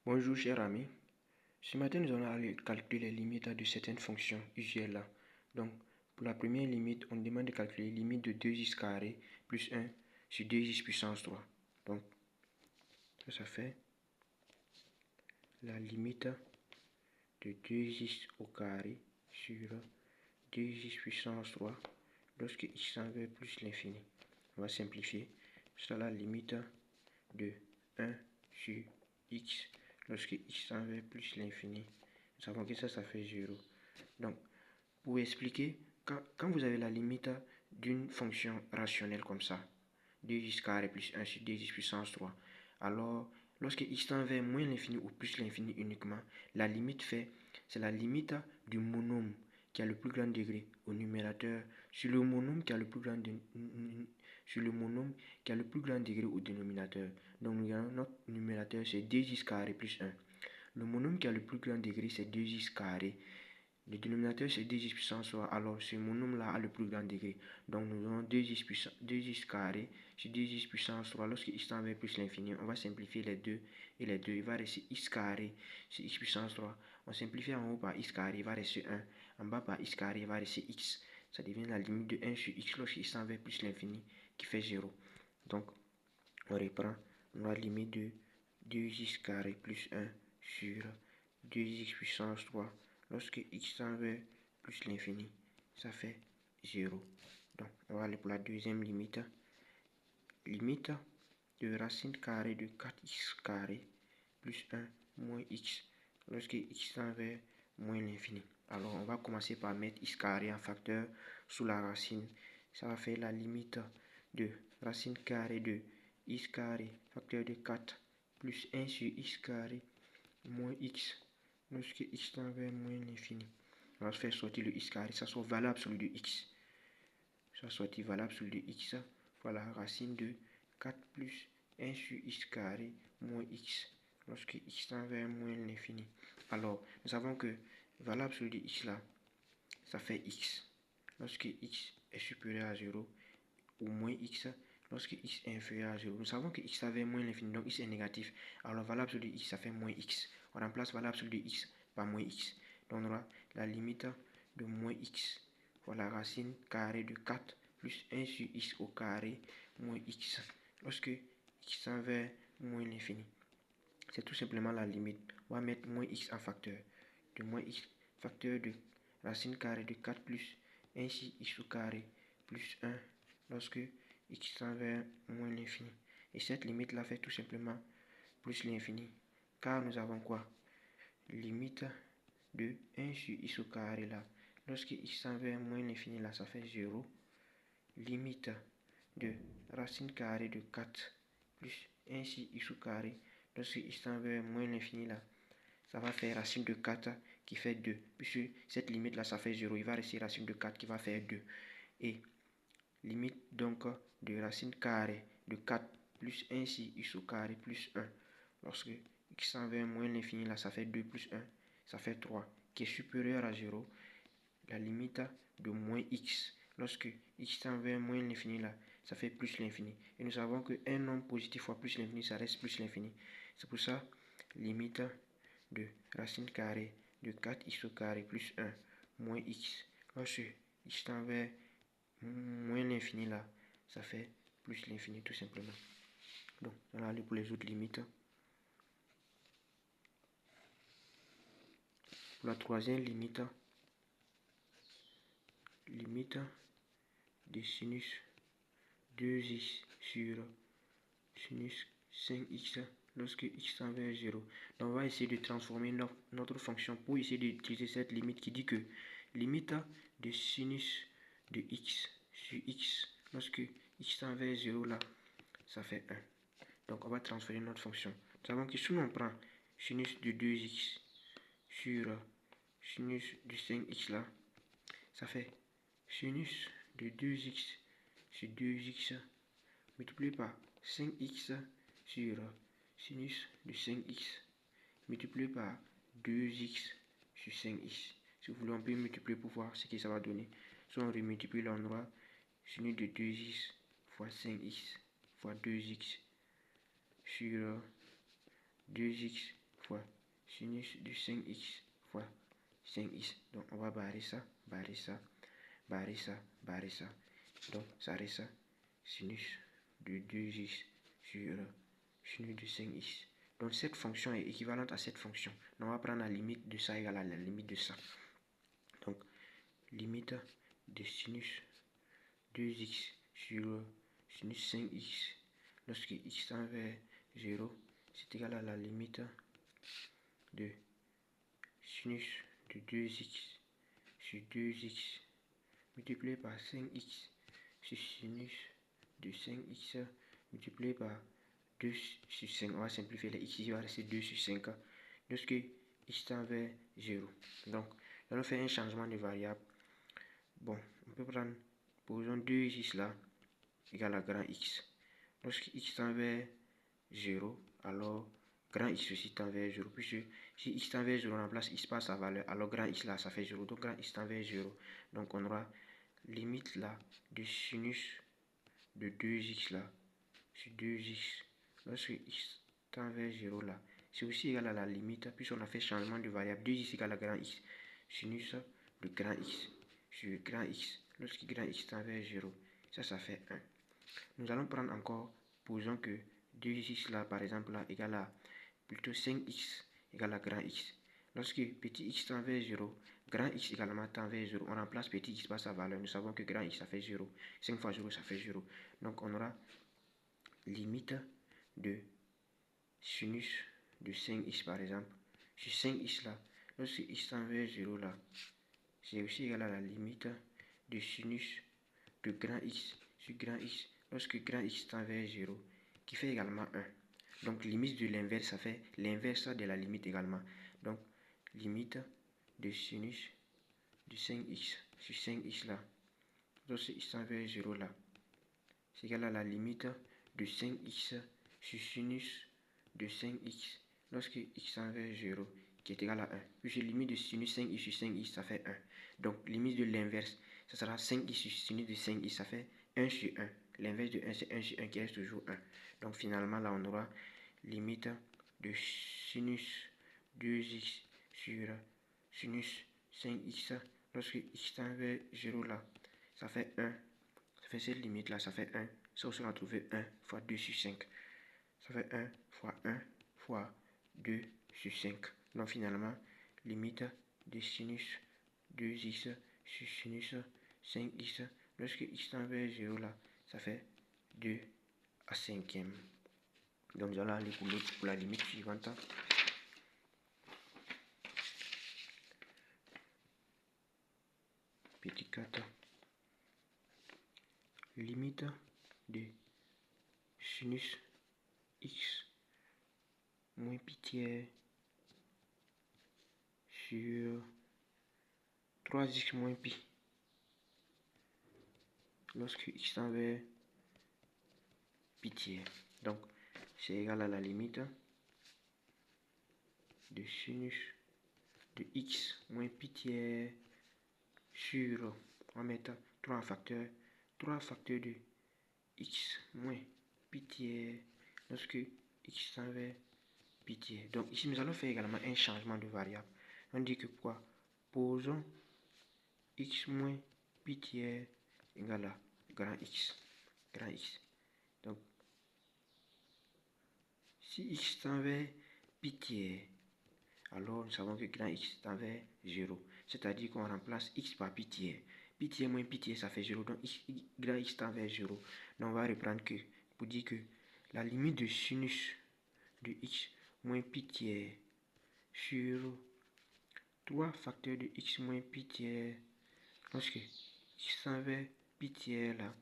Bonjour cher ami, ce matin nous allons aller calculer les limites de certaines fonctions usuelles. Donc pour la première limite, on demande de calculer la limite de 2x carré plus 1 sur 2x puissance 3. Donc ça fait la limite de 2x au carré sur 2x puissance 3 lorsque x tend vers plus l'infini. On va simplifier. C'est la limite de 1 sur x lorsque x tend vers plus l'infini. Nous savons que ça fait 0. Donc, pour expliquer, quand vous avez la limite d'une fonction rationnelle comme ça, 2x carré plus 1 sur 2x puissance 3, alors lorsque x tend vers moins l'infini ou plus l'infini uniquement, la limite c'est la limite du monôme qui a le plus grand degré au numérateur sur le monôme qui a le plus grand degré au dénominateur. Donc nous avons notre numérateur c'est 2x carré plus 1. Le monôme qui a le plus grand degré c'est 2x carré. Le dénominateur c'est 2x puissance 3. Alors ce monôme là a le plus grand degré. Donc nous avons 2x carré sur 2x puissance 3 lorsque x tend vers plus l'infini. On va simplifier les deux et les deux. Il va rester x carré sur x puissance 3. On simplifie en haut par x carré, il va rester 1. En bas par x carré, il va rester x. Ça devient la limite de 1 sur x lorsque x tend vers plus l'infini qui fait 0. Donc on reprend la limite de 2x carré plus 1 sur 2x puissance 3 lorsque x tend vers plus l'infini, ça fait 0. Donc on va aller pour la deuxième limite. Limite de racine carrée de 4x carré plus 1 moins x lorsque x tend vers moins l'infini. Alors on va commencer par mettre x carré en facteur sous la racine. Ça va faire la limite de racine carrée de x carré facteur de 4 plus 1 sur x carré moins x lorsque x tend vers moins l'infini. On va faire sortir le x carré, ça soit valable sur le de x. Ça sortir valable sur le de x. Voilà, racine de 4 plus 1 sur x carré moins x lorsque x tend vers moins l'infini. Alors, nous savons que valable sur le de x là, ça fait x. Lorsque x est supérieur à 0 ou moins x lorsque x est inférieur à 0. Nous savons que x tend vers moins l'infini, donc x est négatif. Alors valable sur le de x, ça fait moins x. On remplace valable sur le de x par moins x. Donc on aura la limite de moins x. Voilà, racine carrée de 4 plus 1 sur x au carré moins x lorsque x tend vers moins l'infini. C'est tout simplement la limite. On va mettre moins x en facteur. De moins x facteur de racine carrée de 4 plus 1 sur x au carré plus 1 lorsque x tend vers moins l'infini. Et cette limite là fait tout simplement plus l'infini. Car nous avons quoi? Limite de 1 sur x au carré là. Lorsque x tend vers moins l'infini là, ça fait 0. Limite de racine carrée de 4 plus 1 sur x au carré. Lorsque x tend vers moins l'infini là, ça va faire racine de 4 qui fait 2. Puisque cette limite là, ça fait 0. Il va rester racine de 4 qui va faire 2. Et limite donc de racine carrée de 4 plus 1 sur x au carré plus 1. Lorsque x tend vers moins l'infini là, ça fait 2 plus 1. Ça fait 3 qui est supérieur à 0. La limite de moins x. Lorsque x tend vers moins l'infini là, ça fait plus l'infini. Et nous savons qu'un nombre positif fois plus l'infini, ça reste plus l'infini. C'est pour ça, limite de racine carrée de 4x au carré plus 1 moins x. Lorsque x tend vers moins l'infini là, ça fait plus l'infini tout simplement. Donc, on va aller pour les autres limites. Pour la troisième limite, limite de sinus 2x sur sinus 5x lorsque x tend vers 0. Donc on va essayer de transformer notre fonction pour essayer d'utiliser cette limite qui dit que limite de sinus de x sur x lorsque x tend vers 0 là, ça fait 1. Donc on va transférer notre fonction. Nous savons que si on prend sinus de 2x sur sinus de 5x là, ça fait sinus de 2x sur 2x multiplié par 5x sur sinus de 5x multiplié par 2x sur 5x. Si vous voulez, on peut multiplier pour voir ce que ça va donner. Soit on remultiplie l'endroit sinus de 2x fois 5x fois 2x sur 2x fois sinus de 5x fois 5x. Donc on va barrer ça, barrer ça, barrer ça, barrer ça. Donc ça reste ça, sinus de 2x sur sinus de 5x. Donc cette fonction est équivalente à cette fonction. Donc on va prendre la limite de ça égale à la limite de ça. Donc limite de sinus 2x sur sinus 5x lorsque x tend vers 0, c'est égal à la limite de sinus de 2x sur 2x multiplié par 5x sur sinus de 5x multiplié par 2 sur 5. On va simplifier les x, il va rester 2 sur 5 lorsque x tend vers 0. Donc, nous allons faire un changement de variable. Bon, on peut prendre, posons 2x là, égale à grand X. Lorsque x tend vers 0, alors grand X aussi tend vers 0. Puisque si x tend vers 0, on remplace x par sa valeur, alors grand X là, ça fait 0. Donc grand X tend vers 0. Donc on aura limite là de sinus de 2x là sur 2x. Lorsque x tend vers 0 là, c'est aussi égal à la limite, puisqu'on a fait changement de variable. 2x égale à grand X. Sinus de grand X sur grand X. Lorsque grand X tend vers 0, ça fait 1. Nous allons prendre encore, posons que 2x là, par exemple, là, égale à plutôt 5x égale à grand X. Lorsque petit x tend vers 0, grand X également tend vers 0, on remplace petit x par sa valeur. Nous savons que grand X, ça fait 0. 5 fois 0, ça fait 0. Donc, on aura limite de sinus de 5x, par exemple, sur 5x là. Lorsque x tend vers 0 là, c'est aussi égal à la limite de sinus de grand X sur grand X lorsque grand X tend vers 0, qui fait également 1. Donc limite de l'inverse, ça fait l'inverse de la limite également. Donc limite de sinus de 5x sur 5x là, lorsque x tend vers 0 là, c'est égal à la limite de 5x sur sinus de 5x lorsque x tend vers 0, qui est égal à 1. Puis limite de sinus 5x sur 5x, ça fait 1. Donc limite de l'inverse, ça sera 5x sur sinus de 5x, ça fait 1 sur 1. L'inverse de 1, c'est 1 sur 1 qui reste toujours 1. Donc finalement, là, on aura limite de sinus 2x sur sinus 5x lorsque x tend vers 0 là, ça fait 1. Ça fait cette limite là, ça fait 1. Ça aussi, on va trouver 1 fois 2 sur 5. Ça fait 1 fois 1 fois 2 sur 5. Donc finalement, limite de sinus 2x sur sinus 5x lorsque x tend vers 0 là, ça fait 2 à 5e. Donc nous allons aller pour la limite suivante. Petit 4. Limite de sinus x moins pi tiers sur 3x moins pi lorsque x tend vers pi tiers. Donc c'est égal à la limite de sinus de x moins pi tiers sur, on va mettre 3 facteurs de x moins pi tiers lorsque x tend vers pi tiers. Donc ici nous allons faire également un changement de variable. On dit que quoi? Posons x moins pi tiers égale à grand X. Grand X. Donc si x tend vers pi tiers, alors nous savons que grand X tend vers 0. C'est-à-dire qu'on remplace x par pi tiers. Pi tiers moins pi tiers, ça fait 0. Donc grand X tend vers 0. Donc on va reprendre que, pour dire que la limite de sinus de x moins pi tiers sur 3 facteurs de x moins pi tiers, lorsque x tend vers pi tiers là,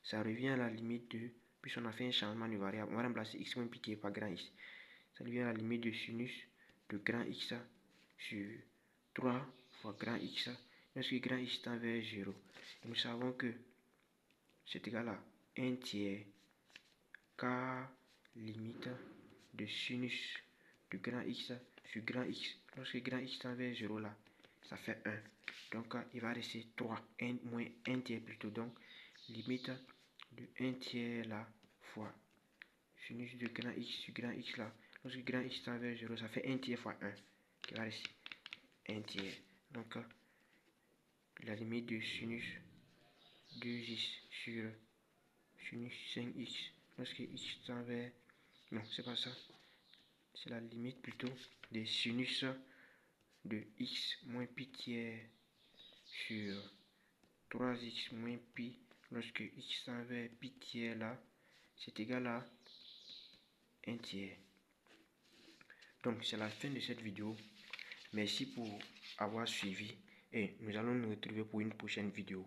ça revient à la limite de, puisqu'on a fait un changement de variable, on va remplacer x moins pi tiers par grand X. Ça revient à la limite de sinus de grand X sur 3 fois grand X lorsque grand X tend vers 0. Et nous savons que c'est égal à 1 tiers car limite de sinus de grand X sur grand X lorsque grand X tend vers 0 là, ça fait 1. Donc il va rester 3, 1 moins 1 tiers plutôt. Donc limite de 1 tiers là fois sinus de grand X sur grand X là Lorsque grand X tend vers 0, ça fait 1 tiers fois 1, qui va rester 1 tiers. Donc, la limite de sinus 2x sur sinus 5x, lorsque x tend vers... Non, c'est pas ça. C'est la limite plutôt des sinus de x moins pi tiers sur 3x moins pi, lorsque x tend vers pi tiers là, c'est égal à 1 tiers. Donc c'est la fin de cette vidéo. Merci pour avoir suivi et nous allons nous retrouver pour une prochaine vidéo.